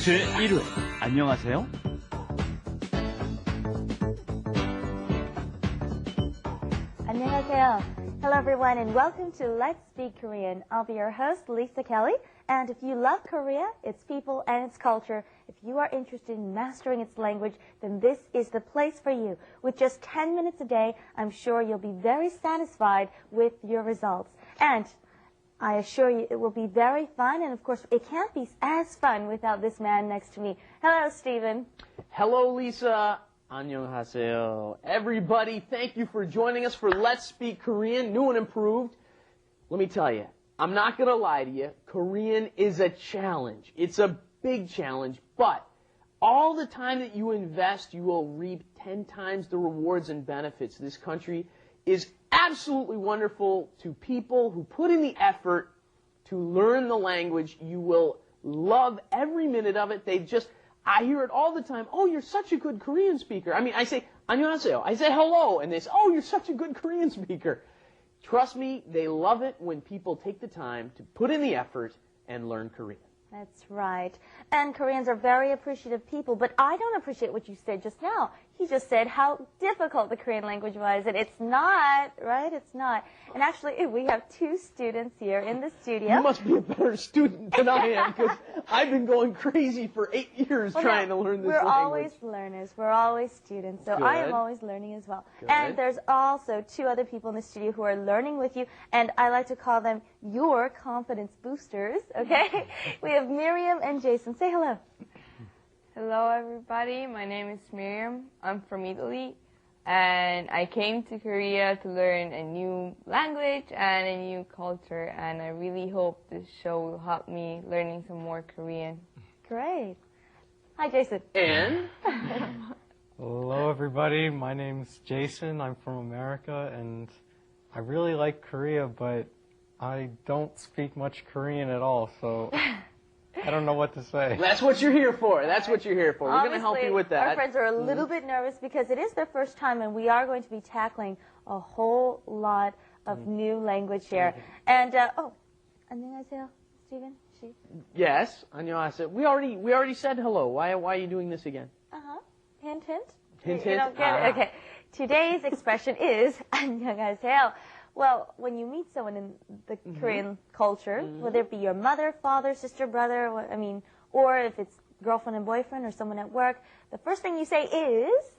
제1회 안녕하세요. 안녕하세요. Hello everyone and welcome to Let's Speak Korean. I'll be your host, Lisa Kelly. And if you love Korea, its people and its culture, if you are interested in mastering its language, then this is the place for you. With just 10 minutes a day, I'm sure you'll be very satisfied with your results. And I assure you it will be very fun, and of course it can't be as fun without this man next to me. Hello, Stephen. Hello, Lisa. 안녕하세요. Everybody, thank you for joining us for Let's Speak Korean, new and improved. Let me tell you, I'm not going to lie to you, Korean is a challenge. It's a big challenge, but all the time that you invest, you will reap 10 times the rewards and benefits. This country is absolutely wonderful to people who put in the effort to learn the language. You will love every minute of it. I hear it all the time. Oh, you're such a good Korean speaker. I mean, I say, 안녕하세요. I say hello, and they say, oh, you're such a good Korean speaker. Trust me, they love it when people take the time to put in the effort and learn Korean. That's right. And Koreans are very appreciative people, but I don't appreciate what you said just now. He just said how difficult the Korean language was, and it's not, right? It's not. And actually, we have two students here in the studio. You must be a better student than I am, because I've been going crazy for 8 years trying to learn this language. We're always learners. We're always students, so Good. I am always learning as well. Good. And there's also two other people in the studio who are learning with you, and I like to call them your confidence boosters, okay? We have Miriam and Jason. Say hello. Hello everybody, my name is Miriam. I'm from Italy and I came to Korea to learn a new language and a new culture, and I really hope this show will help me learning some more Korean. Great. Hi Jason. And? Hello everybody, my name's Jason. I'm from America and I really like Korea, but I don't speak much Korean at all, so I don't know what to say. That's what you're here for. That's what you're here for. We're going to help you with that. Our friends are a little bit nervous because it is their first time, and we are going to be tackling a whole lot of new language here. And, 안녕하세요, Stephen. She. Yes, 안녕하세요. We already said hello. Why are you doing this again? Hint, hint. Hint, You hint. don't get it? Okay. Today's expression is 안녕하세요. Well, when you meet someone in the Korean culture, whether it be your mother, father, sister, brother, or if it's girlfriend and boyfriend or someone at work, the first thing you say is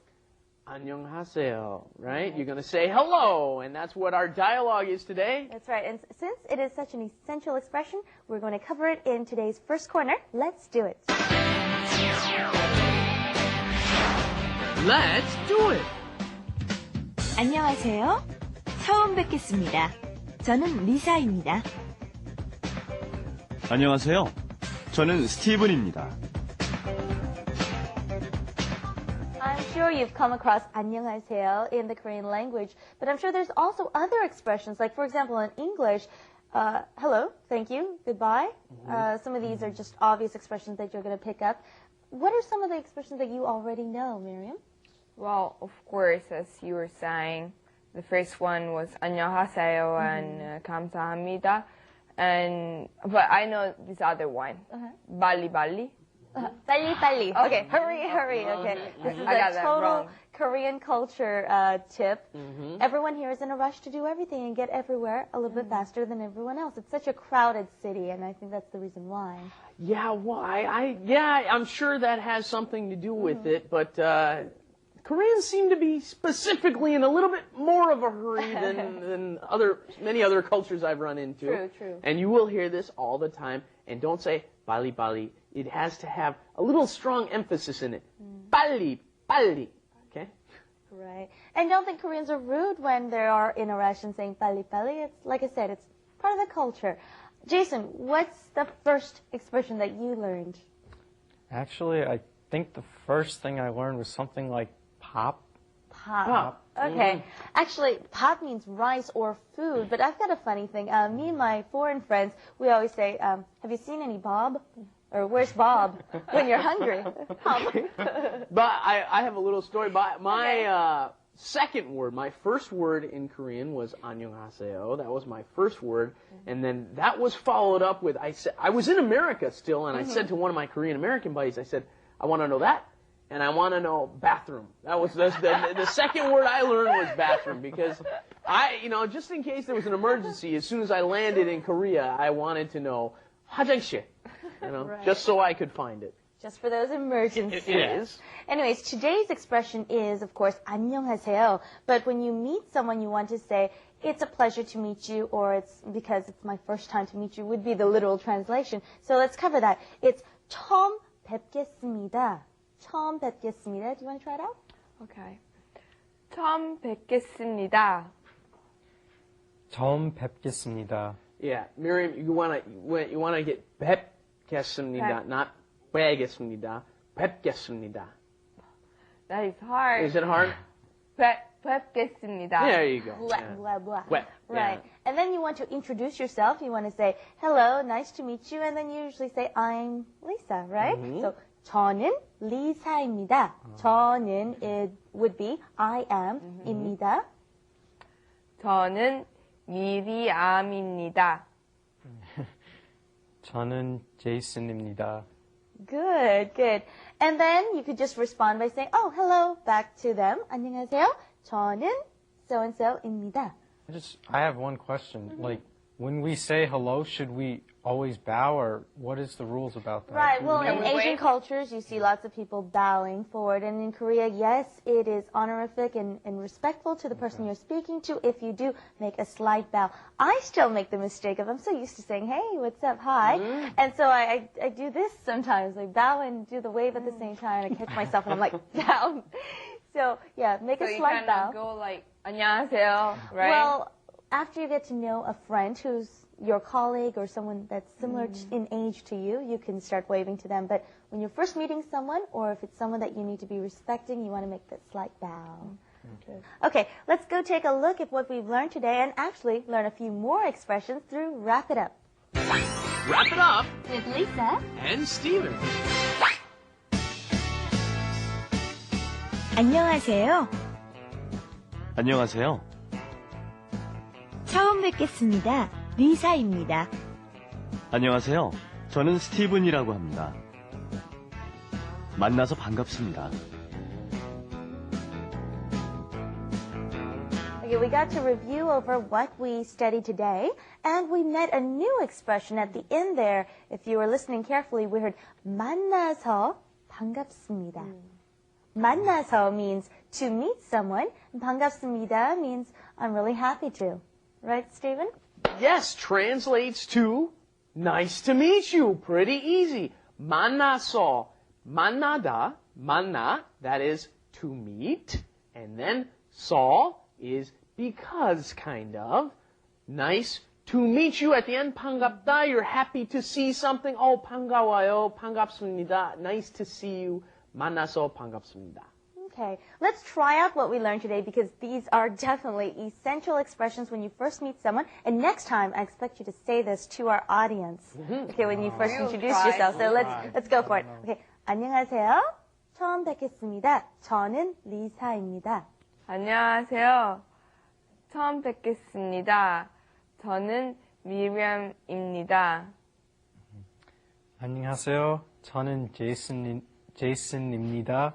안녕하세요, right? You're going to say hello, and that's what our dialogue is today. That's right. And since it is such an essential expression, we're going to cover it in today's first corner. Let's do it. Let's do it. 안녕하세요. 처음 뵙겠습니다. 저는 리사입니다. 안녕하세요. 저는 스티븐입니다. I'm sure you've come across 안녕하세요 in the Korean language, but I'm sure there's also other expressions, like for example in English, hello, thank you, goodbye. Some of these are just obvious expressions that you're going to pick up. What are some of the expressions that you already know, Miriam? Well, of course, as you were saying, the first one was 안녕하세요 and 감사합니다. But I know this other one. 빨리 빨리. 빨리 빨리. Okay, hurry, hurry. Okay, this is a total Korean culture tip. Everyone here is in a rush to do everything and get everywhere a little bit faster than everyone else. It's such a crowded city, and I think that's the reason why. Yeah, well, I'm sure that has something to do with it, but Koreans seem to be specifically in a little bit more of a hurry than many other cultures I've run into. True, true. And you will hear this all the time. And don't say 빨리 빨리. It has to have a little strong emphasis in it. 빨리 빨리. Okay? Right. And don't think Koreans are rude when they are in a rush and saying 빨리 빨리. It's like I said, it's part of the culture. Jason, what's the first expression that you learned? Actually, I think the first thing I learned was something like pop. Pop. Okay. Actually, pop means rice or food, but I've got a funny thing. Me and my foreign friends, we always say, have you seen any Bob? Or where's Bob when you're hungry? But I have a little story. My second word. My first word in Korean was 안녕하세요. That was my first word. And then that was followed up with, I was in America still, and I said to one of my Korean American buddies, I said, I want to know that, and I want to know bathroom. That was the second word I learned was bathroom, because just in case there was an emergency, as soon as I landed in Korea, I wanted to know 화장실, Right. just so I could find it. Just for those emergencies. It is. Anyways, today's expression is, of course, 안녕하세요. But when you meet someone, you want to say, it's a pleasure to meet you, or it's because it's my first time to meet you, would be the literal translation. So let's cover that. It's 처음 뵙겠습니다. 처음 뵙겠습니다. Do you want to try it out? Okay. 처음 뵙겠습니다. 처음 뵙겠습니다. Yeah, Miriam, you wanna get 뵙겠습니다, not 뵙겠습니다. 뵙겠습니다. That is hard. Is it hard? 뵙겠습니다. There you go. Blah, Yeah. blah, blah. Web, Right. yeah. And then you want to introduce yourself. You want to say, hello, nice to meet you. And then you usually say, I'm Lisa, right? So, 저는 리사입니다. 저는, it would be, I am, 입니다. 저는 미리암입니다. 저는 제이슨입니다. Good, good. And then you could just respond by saying, oh, hello, back to them. 안녕하세요. 저는 so-and-so입니다. I have one question. Like, when we say hello, should we always bow, or what is the rules about that? Right, well, in we Asian wait? cultures, you see lots of people bowing forward. And in Korea, yes, it is honorific and respectful to the person you're speaking to if you do make a slight bow. I still make the mistake of, I'm so used to saying, hey, what's up, hi. And so I do this sometimes. I bow and do the wave at the same time, and I catch myself, and I'm like, down. So, yeah, make So a you slight bow. cannot go like 안녕하세요, right? Well, after you get to know a friend who's your colleague or someone that's similar in age to you, you can start waving to them. But when you're first meeting someone, or if it's someone that you need to be respecting, you want to make that slight bow. Okay, let's go take a look at what we've learned today and actually learn a few more expressions through Wrap It Up. Wrap it up With Lisa. and Steven. 안녕하세요. 안녕하세요. 처음 뵙겠습니다. 리사입니다. 안녕하세요. 저는 스티븐이라고 합니다. 만나서 반갑습니다. Okay, we got to review over what we studied today, and we met a new expression at the end there. If you were listening carefully, we heard 만나서 반갑습니다. 만나서 means to meet someone, and 반갑습니다 means I'm really happy to. Right, Stephen? Yes, translates to nice to meet you. Pretty easy. 만나서, 만나다, 만나, that is to meet. And then 서 is because, kind of. Nice to meet you. At the end, 반갑다, you're happy to see something. Oh, 반가워요, 반갑습니다. Nice to see you. 만나서 반갑습니다. Okay, let's try out what we learned today because these are definitely essential expressions when you first meet someone. And next time, I expect you to say this to our audience. Okay, when you first introduce try. yourself. So let's go for it. Okay, 안녕하세요. 처음 뵙겠습니다. 저는 리사입니다. 안녕하세요. 처음 뵙겠습니다. 저는 미리암입니다. 안녕하세요. 저는 제이슨입니다.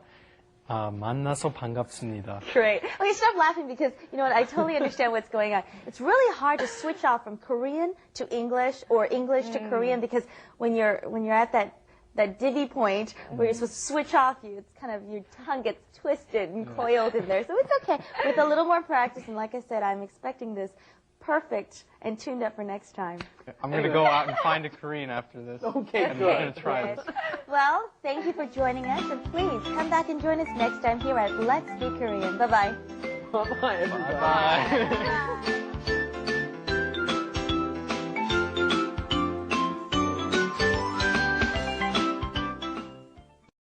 만나서 반갑습니다. Great. Okay, stop laughing because, you know what, I totally understand what's going on. It's really hard to switch off from Korean to English or English to Korean because when you're at that divvy point where you're supposed to switch off, it's kind of, your tongue gets twisted and coiled in there. So it's okay. With a little more practice, and like I said, I'm expecting this perfect and tuned up for next time. I'm going to go out and find a Korean after this. Okay, I'm good. going to try this. Well, thank you for joining us, and please come back and join us next time here at Let's Speak Korean. Bye-bye. Bye-bye, everybody. Bye.